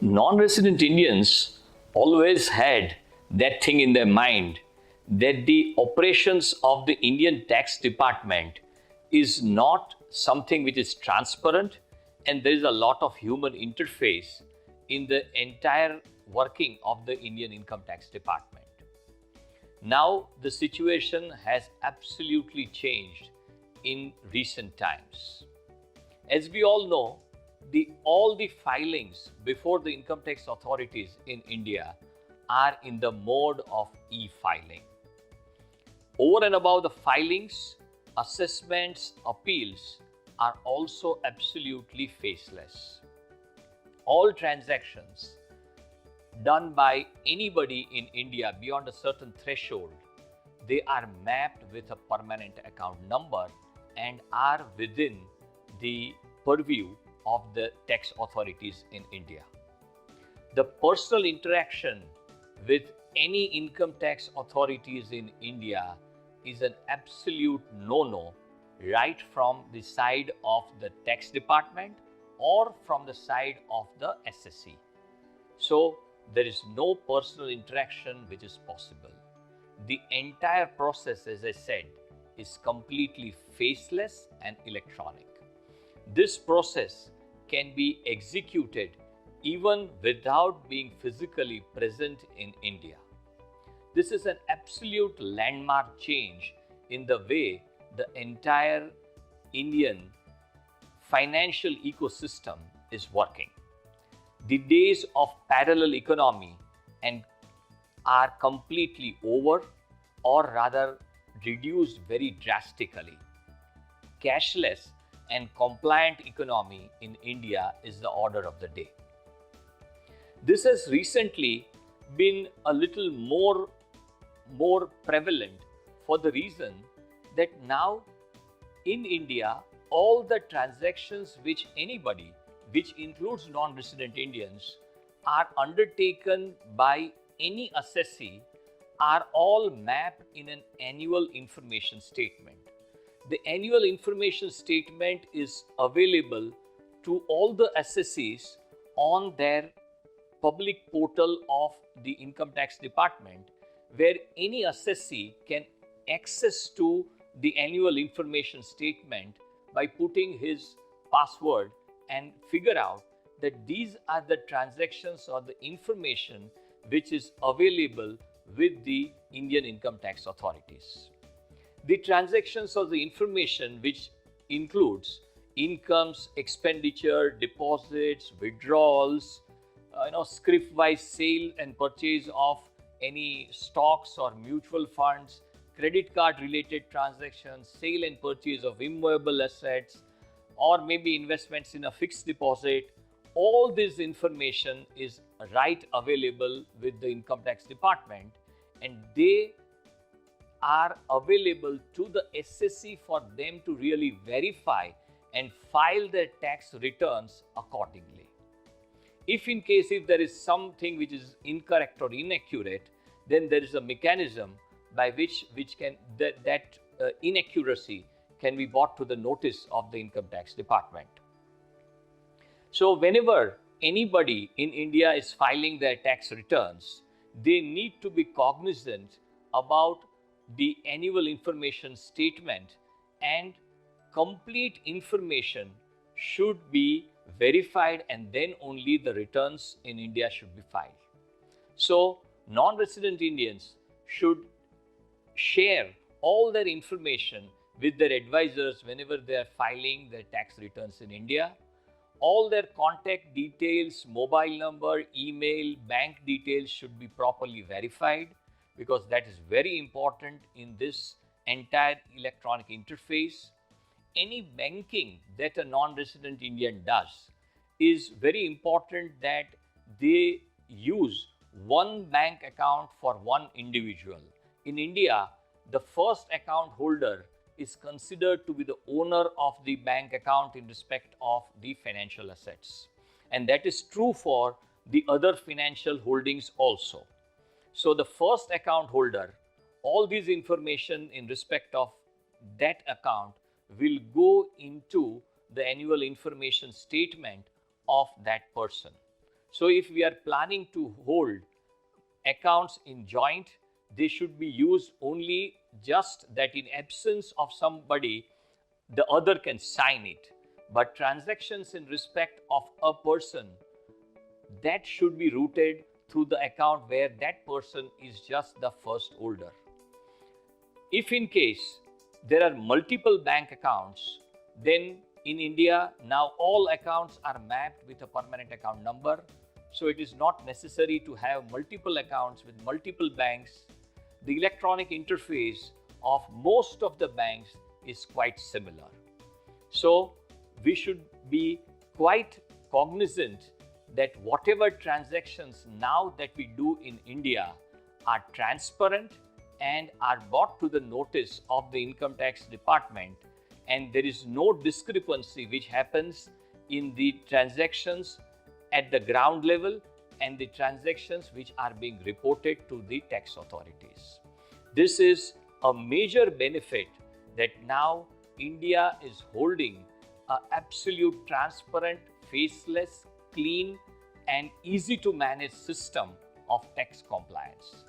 Non-resident Indians always had that thing in their mind that the operations of the Indian tax department is not something which is transparent, and there is a lot of human interface in the entire working of the Indian income tax department. Now the situation has absolutely changed in recent times. As we all know, all the filings before the income tax authorities in India are in the mode of e-filing. Over and above the filings, assessments, appeals are also absolutely faceless. All transactions done by anybody in India beyond a certain threshold, they are mapped with a permanent account number and are within the purview of the tax authorities in India. The personal interaction with any income tax authorities in India is an absolute no-no, right from the side of the tax department or from the side of the SSC. So there is no personal interaction which is possible. The entire process, as I said, is completely faceless and electronic. This process can be executed even without being physically present in India. This is an absolute landmark change in the way the entire Indian financial ecosystem is working. The days of parallel economy are completely over, or rather reduced very drastically. Cashless and compliant economy in India is the order of the day. This has recently been a little more prevalent for the reason that now in India, all the transactions which anybody, which includes non-resident Indians, are undertaken by any assessee are all mapped in an annual information statement. The annual information statement is available to all the assessees on their public portal of the income tax department, where any assessee can access to the annual information statement by putting his password and figure out that these are the transactions or the information which is available with the Indian income tax authorities. The transactions or the information which includes incomes, expenditure, deposits, withdrawals, script-wise sale and purchase of any stocks or mutual funds, credit card related transactions, sale and purchase of immovable assets, or maybe investments in a fixed deposit. All this information is right available with the income tax department, and they are available to the SSC for them to really verify and file their tax returns accordingly. If there is something which is incorrect or inaccurate, then there is a mechanism by which inaccuracy can be brought to the notice of the income tax department. So whenever anybody in India is filing their tax returns, they need to be cognizant about the annual information statement, and complete information should be verified, and then only the returns in India should be filed. So non-resident Indians should share all their information with their advisors whenever they are filing their tax returns in India. All their contact details, mobile number, email, bank details should be properly verified, because that is very important in this entire electronic interface. Any banking that a non-resident Indian does is very important that they use one bank account for one individual. In India, the first account holder is considered to be the owner of the bank account in respect of the financial assets. And that is true for the other financial holdings also. So the first account holder, all this information in respect of that account will go into the annual information statement of that person. So if we are planning to hold accounts in joint, they should be used only just that in absence of somebody, the other can sign it. But transactions in respect of a person, that should be routed through the account where that person is just the first holder. If in case there are multiple bank accounts, then in India now all accounts are mapped with a permanent account number. So it is not necessary to have multiple accounts with multiple banks. The electronic interface of most of the banks is quite similar. So we should be quite cognizant that whatever transactions now that we do in India are transparent and are brought to the notice of the income tax department, and there is no discrepancy which happens in the transactions at the ground level and the transactions which are being reported to the tax authorities. This is a major benefit that now India is holding an absolute transparent, faceless, clean and easy to manage system of tax compliance.